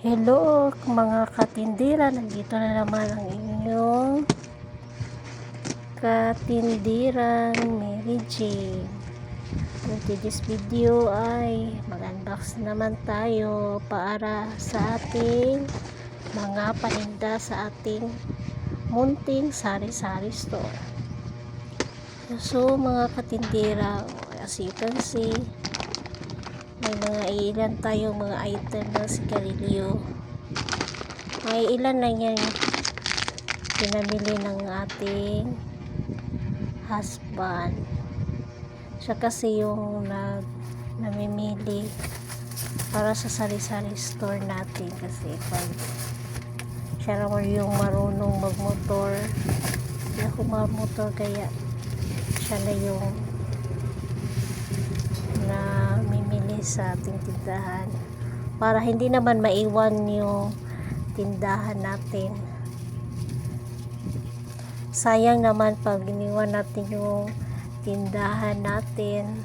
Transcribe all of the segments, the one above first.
Hello mga katindera, nandito na naman ang inyong katindiran Mary Jane. For today's video ay mag-unbox naman tayo para sa ating mga paninda sa ating munting sari-sari store. So mga katindera, as you can see, may mga ilan tayong mga item ng sigarilyo. May ilan na yan pinamili ng ating husband. Siya kasi yung namimili para sa sari-sari store natin, kasi pag siya naman yung marunong magmotor, hindi ako magmotor, kaya siya na yung namimili sa ating tindahan para hindi naman maiwan yung tindahan natin. Sayang naman pag iniwan natin yung tindahan natin,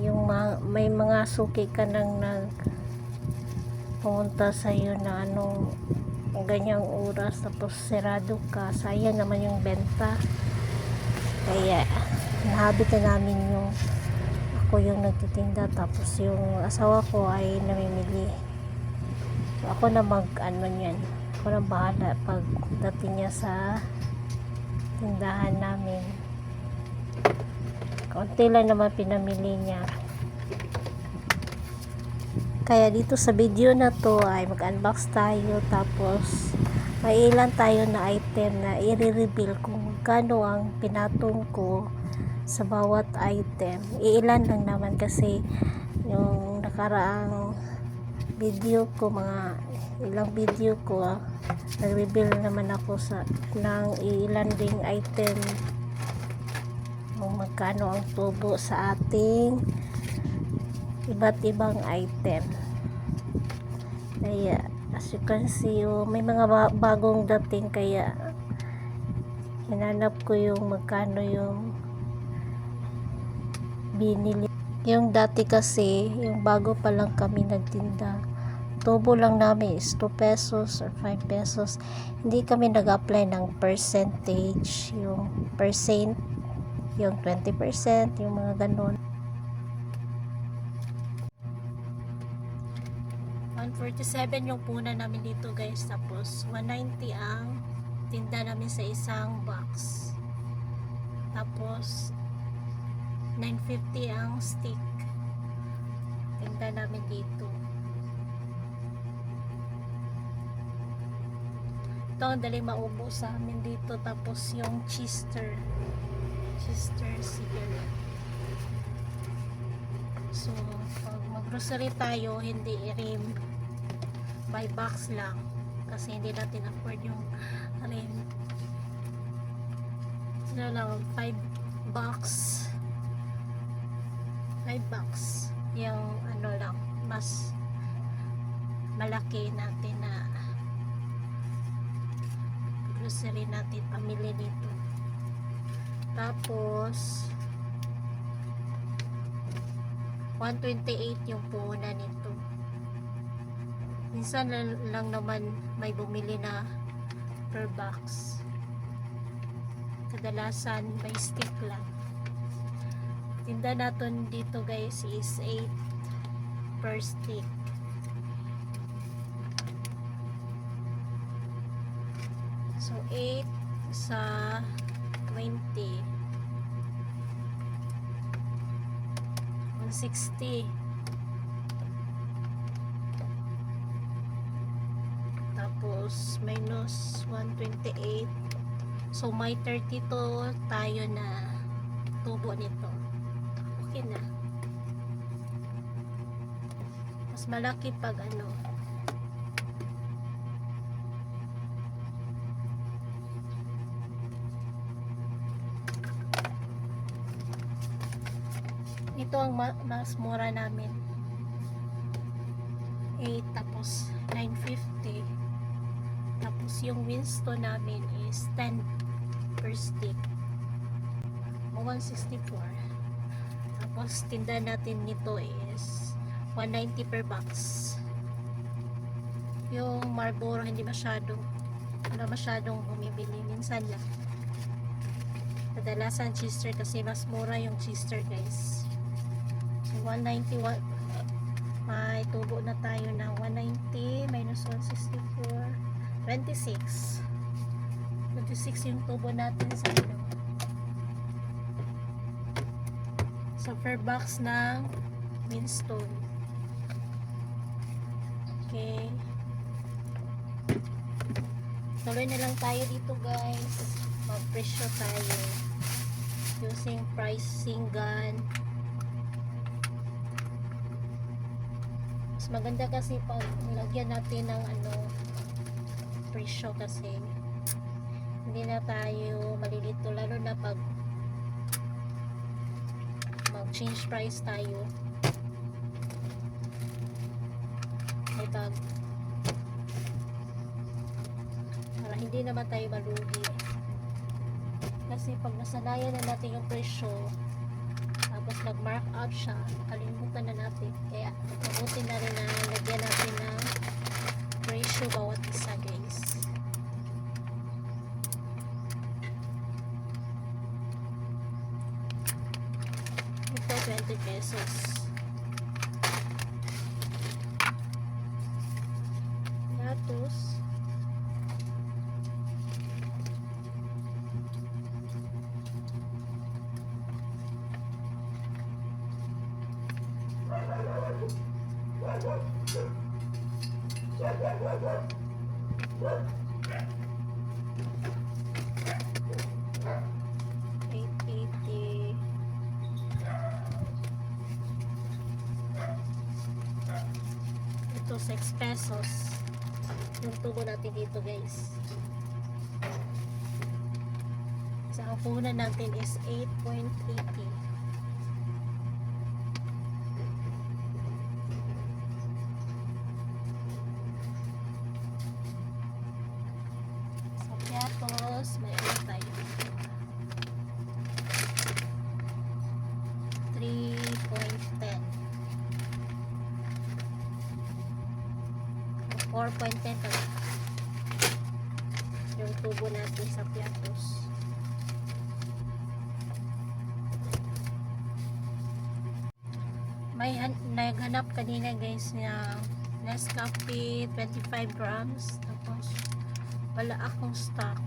yung may mga suki ka nang pumunta sa iyo na ganyang oras, tapos serado ka, sayang naman yung benta. Kaya nahabit na namin yung ako yung nagtitinda, tapos yung asawa ko ay namimili. So, ako na niyan, ako na bahala pag dating niya sa tindahan namin. Kaunti lang naman pinamili niya. Kaya dito sa video na to ay mag-unbox tayo, tapos may ilan tayo na item na i-reveal kung magkano ang pinatong ko sa bawat item. Iilan lang naman, kasi yung nakaraang video ko, mga ilang video ko, nag-reveal naman ako ng ilan ding item kung magkano ang tubo sa ating iba't ibang item. Kaya as you can see, may mga bagong dating, kaya hinanap ko yung magkano yung binili. Yung dati kasi, yung bago pa lang kami nagtinda, tubo lang namin is 2 pesos or 5 pesos. Hindi kami nag-apply ng percentage, yung percent, yung 20%, yung mga ganon. 147 yung puna namin dito guys, tapos 190 ang tinda namin sa isang box, tapos 950 ang stick tinda namin dito. Ito ang daling maubo sa amin dito. Tapos yung Chester cigarette. So pag mag-grocery tayo, hindi i-rim, by box lang, kasi hindi natin afford yung rim. Sila lang 5 box yung lang, mas malaki natin na grocery natin, pamili dito. Tapos 128 yung puhunan nito. Minsan lang naman may bumili na per box, kadalasan may stick lang. Tinda natin dito guys is 8 per stick. So 8 sa 20, 160. Tapos minus 128. So may 32 tayo na tubo nito. Okay na. Mas malaki pag ito ang mas mura namin, 8, tapos 950. Tapos yung Winston namin is 10 per stick, 164. Tapos tinda natin nito is 190 per box. Yung Marlboro hindi wala masyadong bumibili, minsan lang. Kadalasan Chester kasi mas mura yung Chester guys. So 191, may tubo na tayo ng 190 minus 164, 26 yung tubo natin sa sa per box ng Winston. Okay, tuloy na lang tayo dito guys, mag-presyo tayo using pricing gun. Mas maganda kasi pag nilagyan natin ng presyo kasi hindi na tayo malilito, lalo na pag mag-change price tayo. Ay pag para hindi naman tayo malugi. Kasi pag nasanayan na natin yung presyo, tapos nag-mark up siya, kalimutan na natin. Kaya mabuti na rin na lagyan natin ng presyo bawat isa guys. Ito 20 pesos. Gatos. Ito 6 pesos yung tubo natin dito guys. Sa ang puhunan natin is 8.80. Sa piatos may ano tayo, 3.10, 4.10 pala yung tubo natin sa piatos. May naghanap kanina guys na Nescafe 25 grams, tapos wala akong stock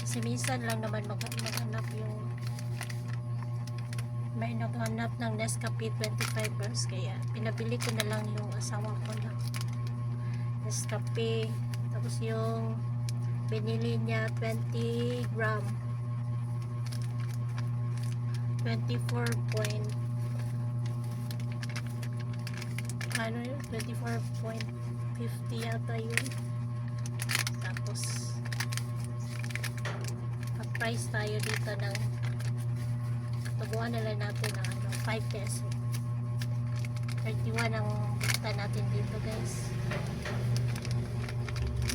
kasi minsan lang naman maghanap yung may naghanap ng Nescafe 25 grams, kaya pinabili ko na lang yung asawa ko na Nescafe. Tapos yung binili niya 20 gram 24 point ano yun, 24.50 yata yun. Tapos price tayo dito ng tubuan na lang natin ng 5 peso. 31 ang bukta natin dito guys.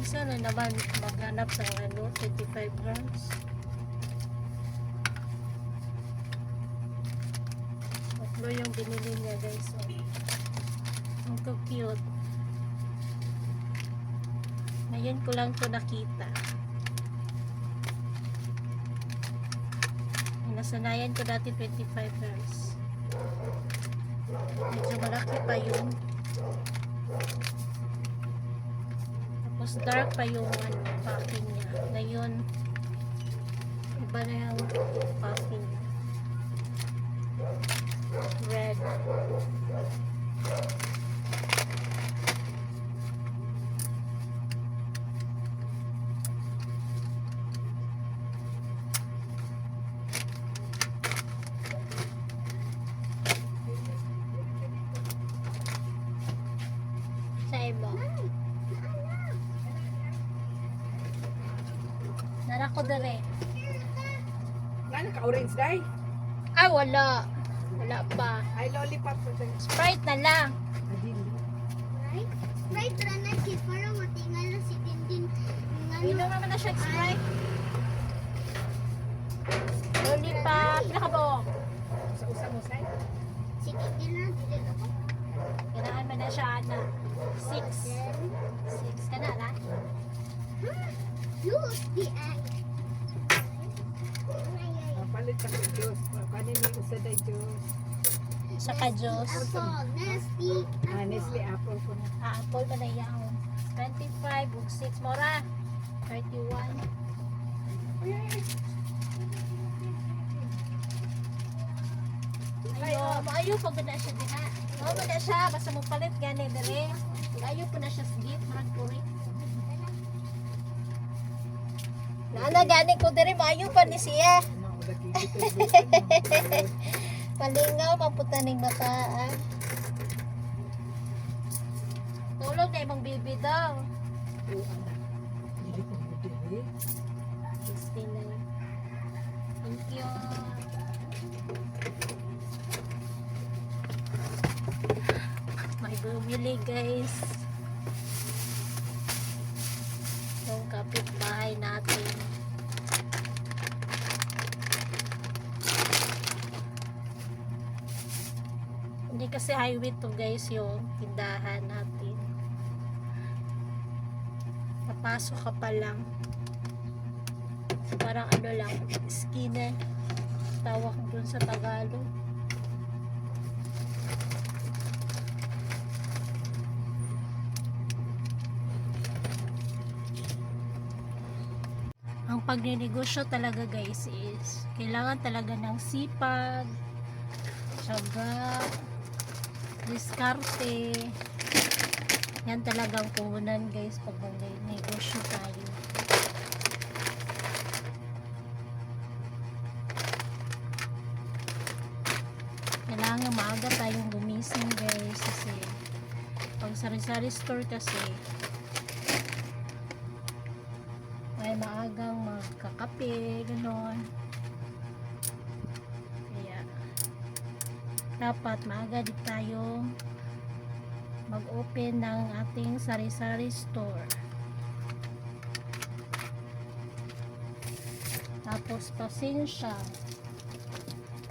Isa na naman maghanap ng 25 grams. Tatlo yung binili niya guys. Ang cute. Ngayon ko lang to nakita. Nasanayan ko dati 25 grams. Medyo malaki pa yun. Tapos dark pa yung packing niya. Ngayon iba na yung packing. Red. Nara ko dere. Ano ka orange dye? Ah, wala. Wala pa. Ay lollipop po tayo. Sprite na lang. Sprite ra na kay para matingal na si Dindin. Inom naman na siya Sprite. Lollipop. Pinakabok. Sa usa mo say. Si Dindin na dili ako. Kailangan mo na siya na 6. juice di ay. Palit sa juice. Kanin ni usa day juice. Saka juice. Apple, nasty. Nestle apple ko na. Apple ba na yaw? 25 ug 6 mora. 31. Ayo, maayo pa ba na siya diha? Mao ba na siya basta mo palit gani dere. Ayo pa na siya sige, marag puri. Naana gani ko dere maayo pa ni siya. Palingaw maputaning mata. Ah. Tulog na ibang bibi daw. Dili ko mo dili. 69. Thank you. May bumili guys. Yung kapitbahay natin. Hindi kasi highway to guys yung tindahan natin. Papasok ka pa lang. Parang ano lang, skina. Tawag dun sa Tagalog. Ang pagninegosyo talaga guys is kailangan talaga ng sipag, tiyaga, diskarte. Yan talagang puhunan guys pag magnegosyo tayo. Kailangan maaga tayong gumising guys kasi pag sari-sari store kasi may maagang magkakape, gano'n. Kaya dapat maaga din tayo mag-open ng ating sari-sari store. Tapos pasensya.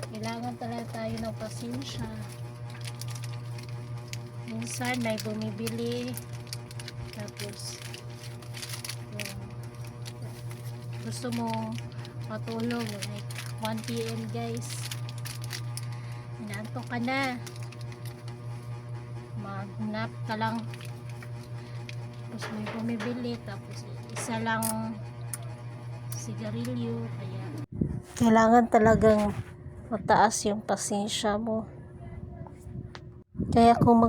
Kailangan talaga tayo ng pasensya. Minsan may bumibili. Tapos gusto mo matulog like 1 PM guys. Inaantok ka na. Mag-nap ka lang. Tapos may bumibili. Tapos isa lang sigarilyo. Kaya kailangan talagang mataas yung pasensya mo. Kaya kung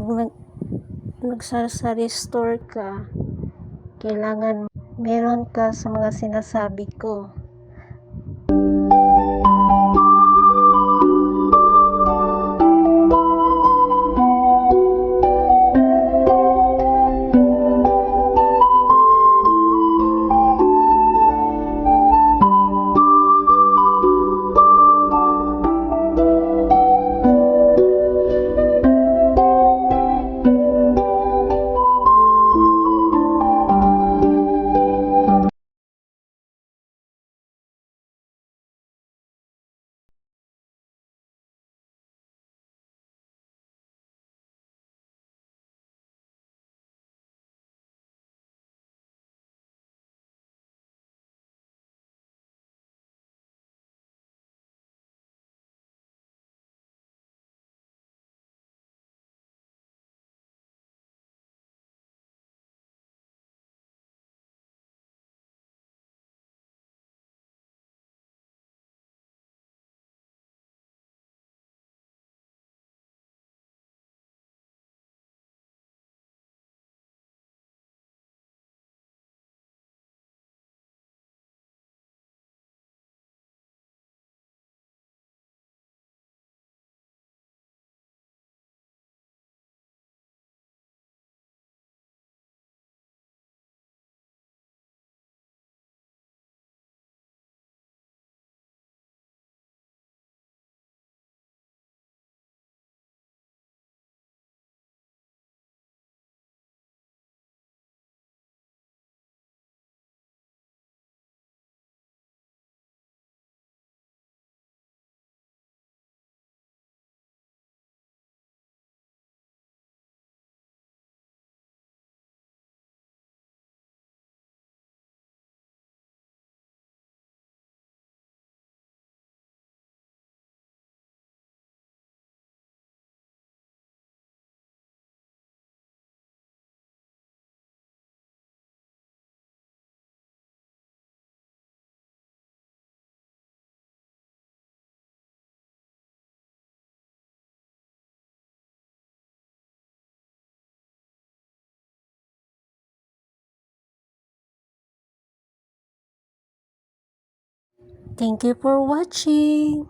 nagsari store ka, kailangan meron ka sa mga sinasabi ko. Thank you for watching.